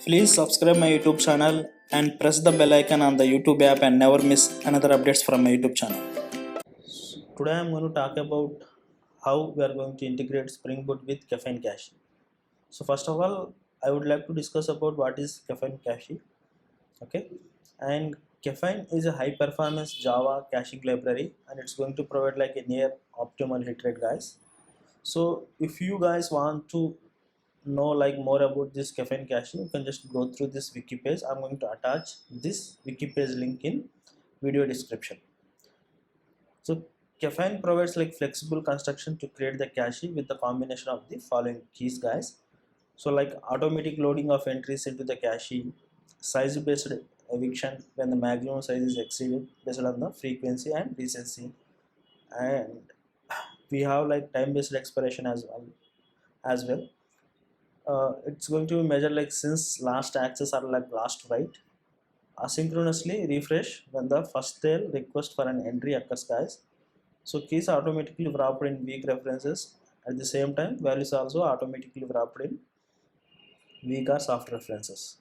Please subscribe my YouTube channel and press the bell icon on the YouTube app and never miss another updates from my YouTube channel. Today I am going to talk about how we are going to integrate Spring Boot with Caffeine Cache. So first of all, I would like to discuss about what is Caffeine Cache. Okay, and Caffeine is a high performance Java caching library, and it's going to provide like a near optimal hit rate, guys. So if you guys want to know like more about this Caffeine cache, you can just go through this wiki page. I'm going to attach this wiki page link in video description. So Caffeine provides like flexible construction to create the cache with the combination of the following keys, guys. So like automatic loading of entries into the cache, size based eviction when the maximum size is exceeded based on the frequency and recency, and we have like time based expiration as well. It's going to be measured like since last access or like last write, asynchronously refresh when the first tail request for an entry occurs, guys. So keys automatically wrapped in weak references. At the same time, values also automatically wrapped in weak or soft references.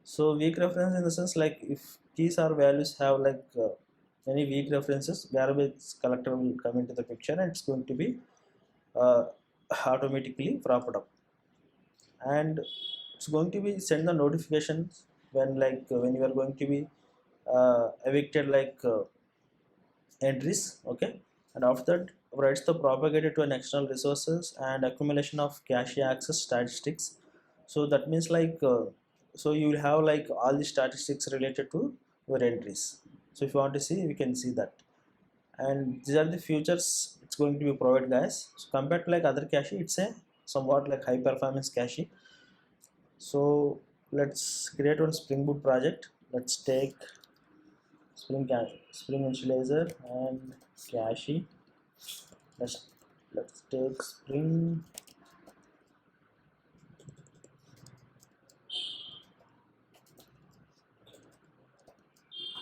So weak reference in the sense like if keys or values have like any weak references, garbage collector will come into the picture and it's going to be uh, automatically wrapped up, and it's going to be send the notifications when like when you are going to be evicted like entries. Okay, and after that writes the propagator to an external resources and accumulation of cache access statistics. So that means like so you will have like all the statistics related to your entries. So if you want to see, we can see that, and these are the features it's going to be provided, guys. So compared to like other cache, it's a somewhat like high performance cache. So let's create one Spring Boot project. Let's take Spring Initializer and Cache. Let's let's take Spring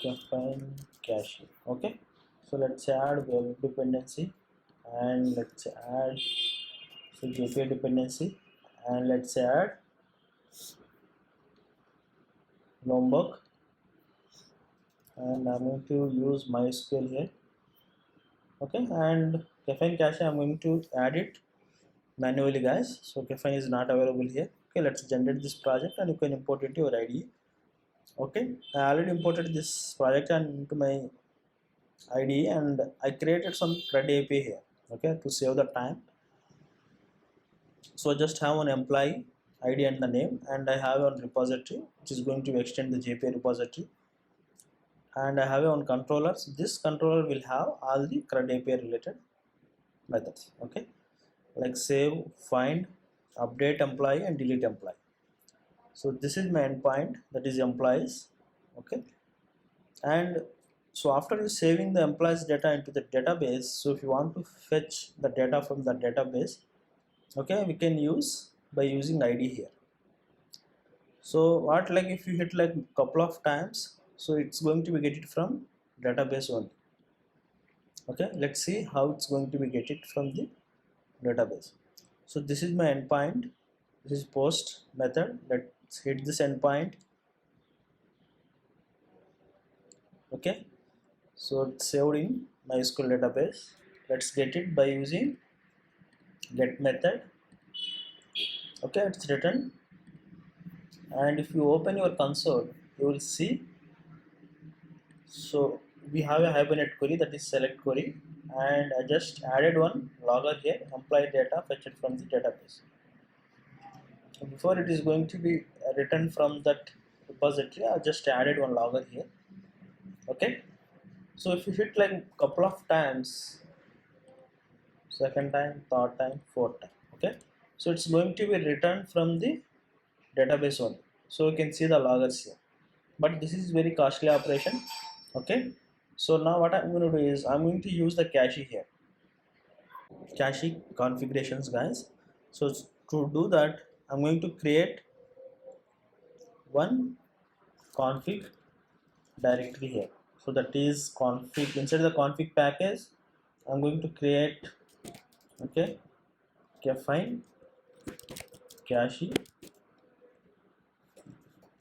Caffeine Cache. Okay. So let's add web dependency, and let's add so JPA dependency, and let's add Lombok, and I'm going to use MySQL here. Okay, and Caffeine Cache I'm going to add it manually, guys. So Caffeine is not available here. Okay, let's generate this project and you can import it into your IDE. Okay, I already imported this project and into my IDE, and I created some CRUD API here. Okay, to save the time. So I just have an employee ID and the name, and I have one repository which is going to extend the JPA repository, and I have one controller. So this controller will have all the CRUD API related methods. Okay, like save, find, update employee, and delete employee. So this is my endpoint, that is employees. Okay, and so after you saving the employees data into the database, so if you want to fetch the data from the database, okay, we can use by using ID here. So what like if you hit like couple of times, so it's going to be get it from database only. Okay, let's see how it's going to be get it from the database. So this is my endpoint, this is post method. Let's hit this endpoint. Okay, so it's saved in MySQL database. Let's get it by using get method. Okay, it's written, and if you open your console, you will see. So we have a Hibernate query, that is select query, and I just added one logger here, employee data fetched from the database. So before it is going to be written from that repository, I just added one logger here. Okay, so if you hit like couple of times, second time, third time, fourth time, okay, so it's going to be returned from the database only. So you can see the loggers here, but this is very costly operation. Okay, so now what I'm going to do is I'm going to use the cache here, cache configurations, guys. So to do that, I'm going to create one config directory here. So that is config, inside the config package I'm going to create, okay, Caffeine cache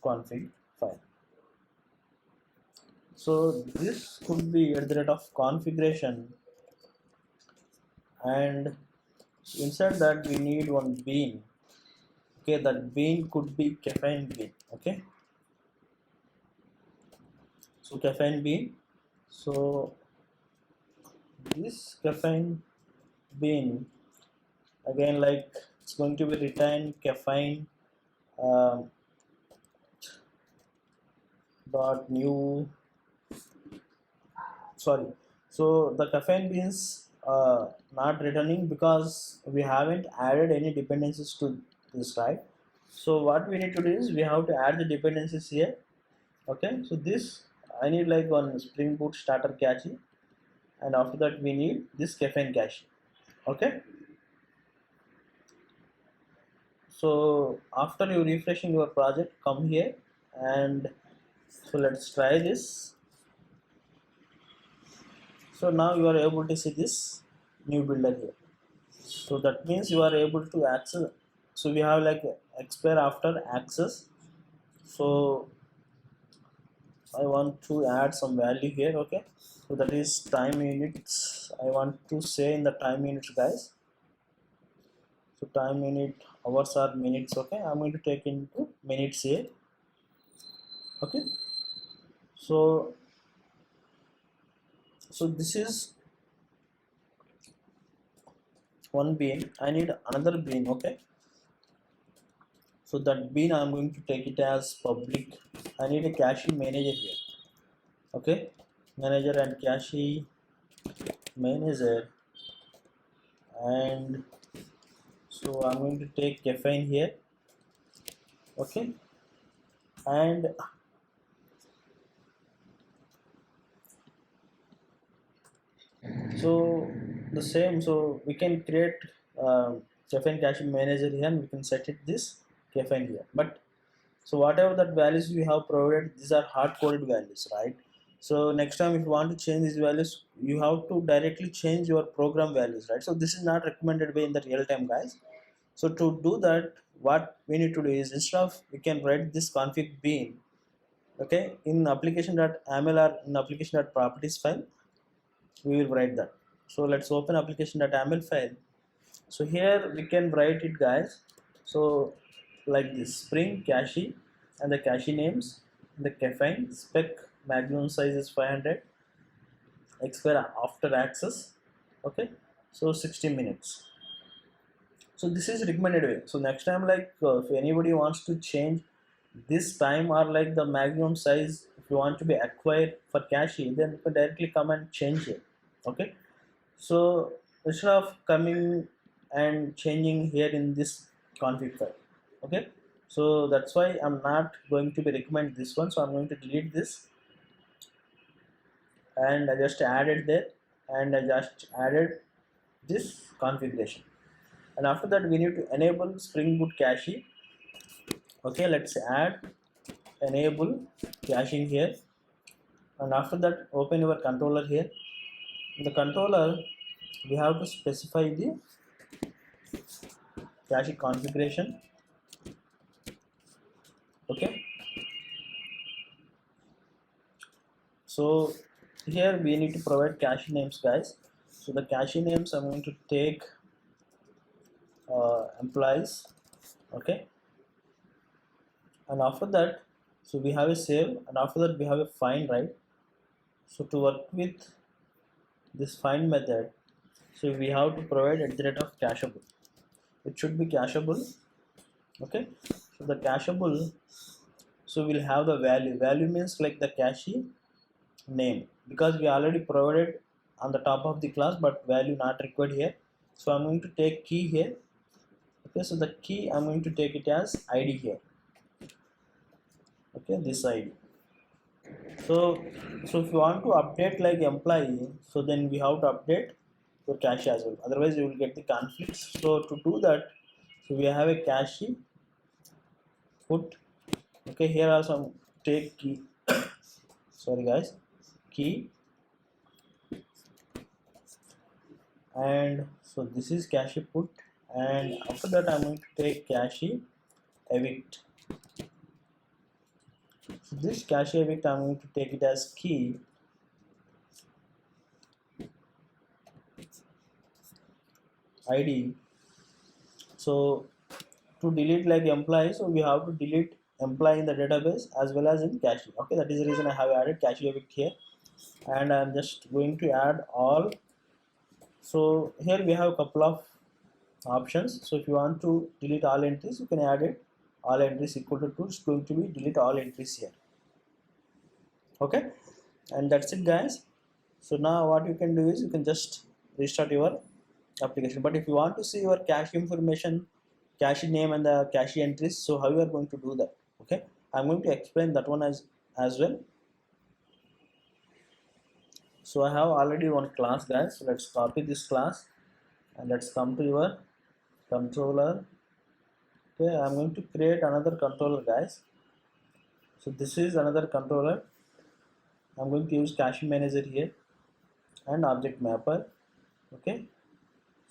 config file. So this could be at the rate of configuration, and inside that we need one bean. Okay, that bean could be caffeine bean. Okay, so caffeine bean. So this caffeine bean, again, like it's going to be written caffeine um, dot new, sorry, so the caffeine beans not returning because we haven't added any dependencies to this, right? So what we need to do is we have to add the dependencies here. Okay, so this I need like one Spring Boot starter cache, and after that we need this caffeine cache. Okay, so after you refreshing your project, come here, and so let's try this. So now you are able to see this new builder here. So that means you are able to access. So we have like expire after access. So I want to add some value here. Okay, so that is time units. I want to say in the time units, guys. So time unit, hours or minutes. Okay, I'm going to take into minutes here. Okay, so this is one bean. I need another bean. Okay, so that bean I'm going to take it as public. I need a cache manager here. Okay, manager and cache manager, and so I'm going to take caffeine here. Okay, and so the same, so we can create caffeine cache manager here, and we can set it this caffeine here. But so whatever that values we have provided, these are hard coded values, right? So next time if you want to change these values, you have to directly change your program values, right? So this is not recommended way in the real time, guys. So to do that, what we need to do is, instead of we can write this config bean, okay, in application.aml or in application.properties file, we will write that. So let's open application.aml file. So here we can write it, guys. So like this, spring cache, and the cache names, the caffeine spec, maximum size is 500, expire after access. Okay, so 60 minutes. So this is recommended way. So next time, like if anybody wants to change this time or like the maximum size, if you want to be acquired for cache, then you can directly come and change it. Okay, so instead of coming and changing here in this config file. Okay, so that's why I'm not going to be recommend this one, so I'm going to delete this, and I just added there, and I just added this configuration. And after that we need to enable Spring Boot cache. Okay, let's add enable caching here, and after that open your controller here. In the controller we have to specify the cache configuration. Okay, so here we need to provide cache names, guys. So the cache names I'm going to take employees. Okay, and after that, so we have a save, and after that we have a find, right? So to work with this find method, so we have to provide at the rate of cacheable. It should be cacheable. Okay, so the cacheable, so we'll have the value means like the cache name, because we already provided on the top of the class, but value not required here. So I'm going to take key here. Okay, so the key I'm going to take it as id here. Okay, this id. So if you want to update like employee, so then we have to update your cache as well, otherwise you will get the conflicts. So to do that, so we have a cache put. Okay, here are some take key sorry guys, key, and so this is cache put, and after that I'm going to take cache evict. So this cache evict, I'm going to take it as key ID. So to delete like employee, so we have to delete employee in the database as well as in cache. Okay, that is the reason I have added cache evict here, and I'm just going to add all. So here we have a couple of options. So if you want to delete all entries, you can add it all entries equal to 2. It's going to be delete all entries here. Okay, and that's it guys. So now what you can do is you can just restart your application. But if you want to see your cache information, cache name and the cache entries, so how you are going to do that? Okay, I'm going to explain that one as well. So I have already one class guys, so let's copy this class and let's come to your controller. Okay, I'm going to create another controller guys. So this is another controller. I'm going to use cache manager here and object mapper. Okay,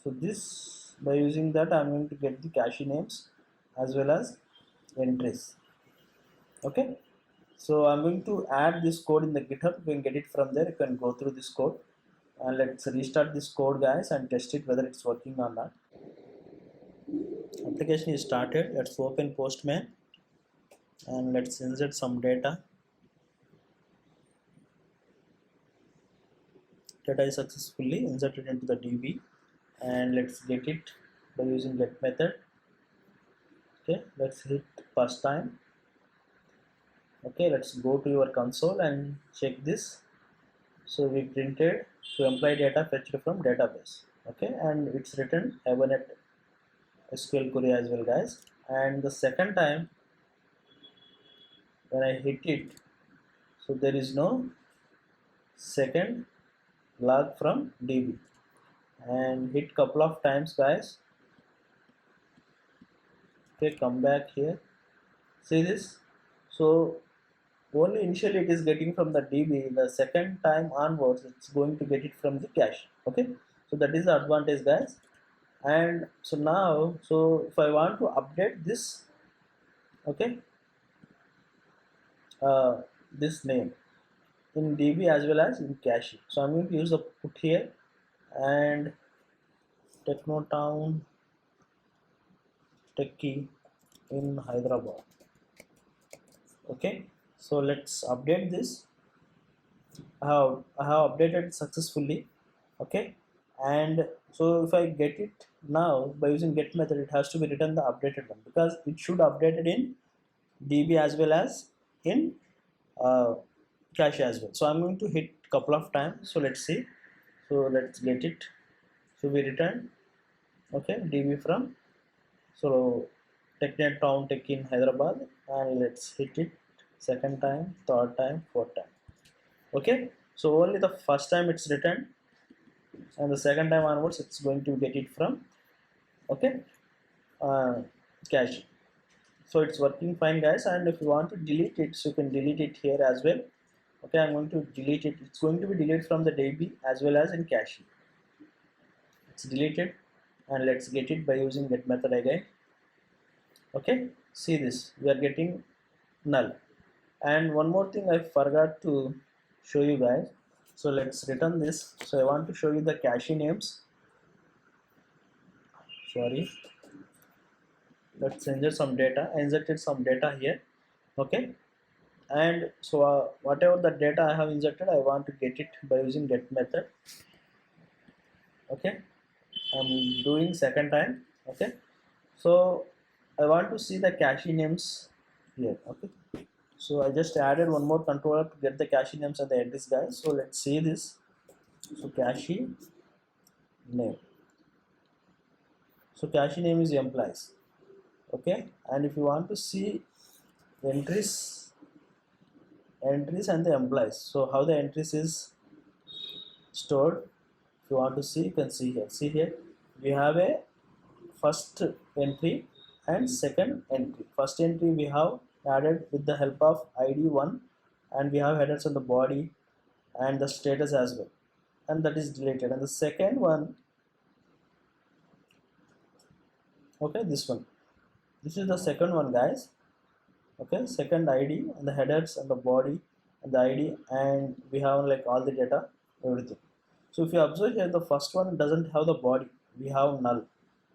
so this, by using that, I'm going to get the cache names as well as entries. Okay, so I'm going to add this code in the GitHub. You can get it from there. You can go through this code, and let's restart this code guys and test it whether it's working or not. Application is started. Let's open Postman and let's insert some data. Data is successfully inserted into the DB, and let's get it by using get method. Okay, let's hit first time. Okay, let's go to your console and check this. So we printed to employee data fetched from database. Okay, and it's written Hibernate SQL query as well guys. And the second time when I hit it, so there is no second log from DB, and hit couple of times guys. Okay, come back here, see this. So only initially it is getting from the DB, the second time onwards it's going to get it from the cache. Okay, so that is the advantage guys. And so now, so if I want to update this, okay, this name in DB as well as in cache, so I'm going to use the put here and Technotown Techie in Hyderabad. Okay, so let's update this. I have updated successfully. Okay, and so if I get it now by using get method, it has to be written the updated one because it should update it in DB as well as in cache as well. So I'm going to hit couple of times. So let's see. So let's get it. So we return okay DB from so TechNet Town Tech in Hyderabad, and let's hit it second time, third time, fourth time. Okay, so only the first time it's returned, and the second time onwards it's going to get it from okay cache. So it's working fine guys, and if you want to delete it, so you can delete it here as well. Okay, I'm going to delete it. It's going to be deleted from the DB as well as in cache. It's deleted, and let's get it by using get method again. Okay, see this, we are getting null. And one more thing I forgot to show you guys, so let's return this. So I want to show you the cache names. Sorry, let's insert some data. I inserted some data here. Okay, and so whatever the data I have inserted, I want to get it by using get method. Okay, I'm doing second time. Okay, so I want to see the cache names here. Okay, so I just added one more controller to get the cache names and the entries guys. So let's see this. So cache name, so cache name is employees. Okay, and if you want to see entries and the employees, so how the entries is stored, if you want to see, you can see here we have a first entry and second entry. First entry we have added with the help of ID1, and we have headers on the body and the status as well, and that is deleted. And the second one, okay, this is the second one guys. Okay, second ID and the headers and the body and the ID, and we have like all the data, everything. So if you observe here, the first one doesn't have the body, we have null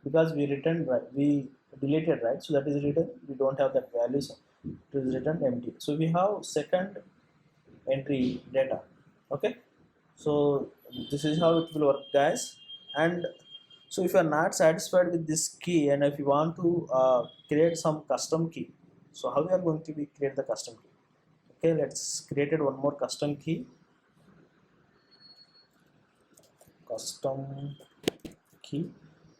because we returned, right, we deleted, right? So that is written, we don't have that value, so it is written empty. So we have second entry data. Okay, so this is how it will work, guys. And so if you are not satisfied with this key and if you want to create some custom key, so how we are going to be create the custom key? Okay, let's create one more custom key. Custom key.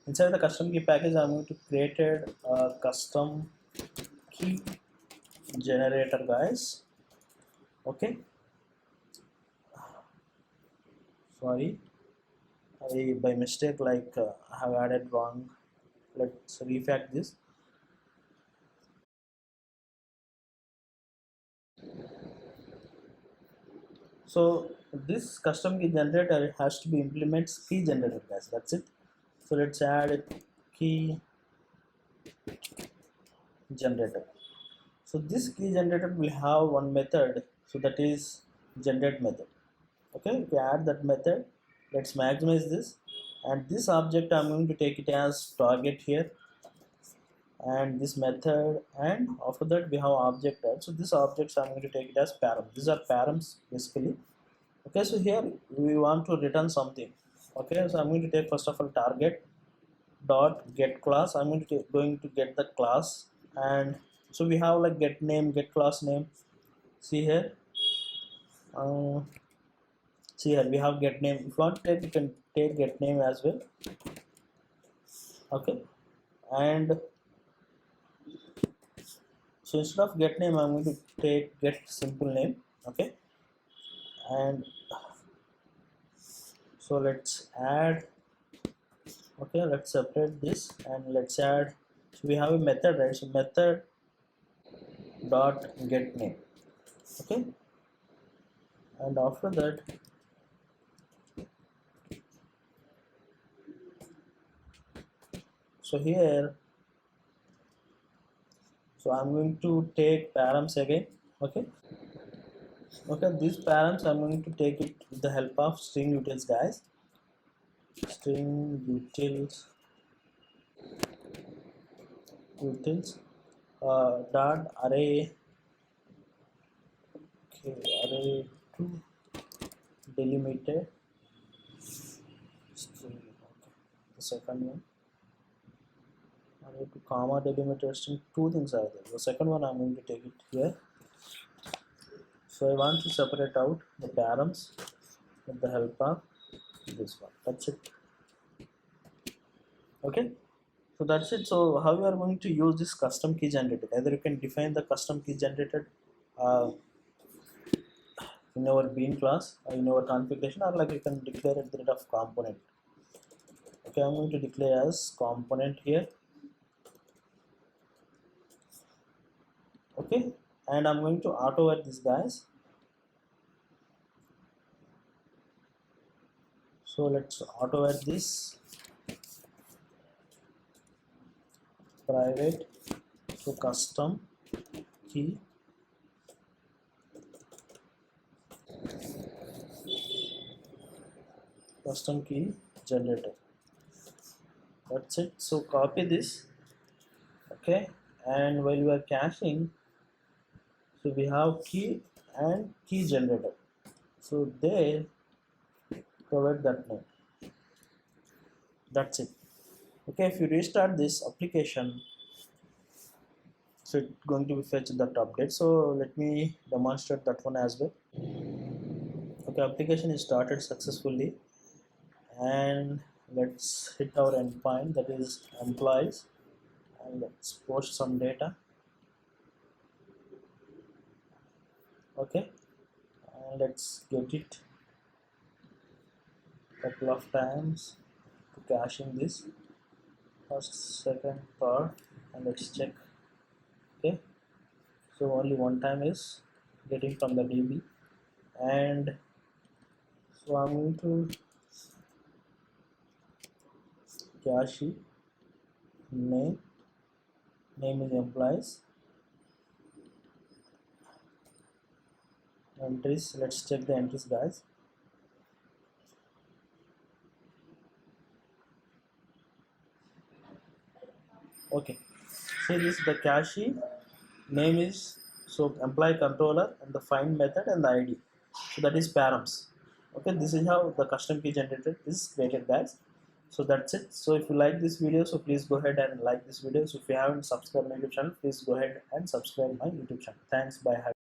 Inside the custom key package, I'm going to create a custom key generator, guys. Okay, sorry, I by mistake I have added wrong. Let's refact this. So this custom key generator has to be implements key generator, guys. That's it. So let's add a key generator. So this key generator will have one method. So that is generate method. Okay, if we add that method, let's maximize this. And this object I'm going to take it as target here, and this method, and after that we have object, right? So this objects I'm going to take it as param. These are params basically. Okay, so here we want to return something. Okay, so I'm going to take first of all target dot get class. I'm going to get the class, and so we have like get name, get class name. See here, uh, see here we have get name. If you want to take, you can take get name as well. Okay, and so instead of get name, I'm going to take get simple name. Okay, and so let's add. Okay, let's separate this and let's add. So we have a method, right? So method dot get name. Okay, and after that, so here, so I'm going to take params again. Okay, okay, these params I'm going to take it with the help of string utils, guys. String utils dot array. Okay, array to delimited string. Okay, the second one, array to comma delimited string. Two things are there. The second one I'm going to take it here. So I want to separate out the params with the help of this one. That's it. Okay, so that's it. So how you are going to use this custom key generator? Either you can define the custom key generator uh, in our bean class or in our configuration, or like you can declare at the rate of component. Okay, I'm going to declare as component here. Okay, and I'm going to auto add this, guys. So let's auto add this private to custom key generator. That's it. So copy this. Okay, and while we are caching, so we have key and key generator. So they provide that name. That's it. Okay, if you restart this application, so it's going to be fetched that update. So let me demonstrate that one as well. Okay, application is started successfully, and let's hit our endpoint, that is employees, and let's post some data. Okay, and let's get it couple of times to caching this first, second, third, and let's check. Okay, so only one time is getting from the DB, and so I'm going to cache name is employees, Entries, let's check the entries, guys. Okay, see this, the cashier name is, so employee controller, and the find method and the id, so that is params. Okay, this is how the custom key generator is created, guys. So that's it. So if you like this video, so please go ahead and like this video. So if you haven't subscribed my youtube channel, please go ahead and subscribe my youtube channel. Thanks, bye.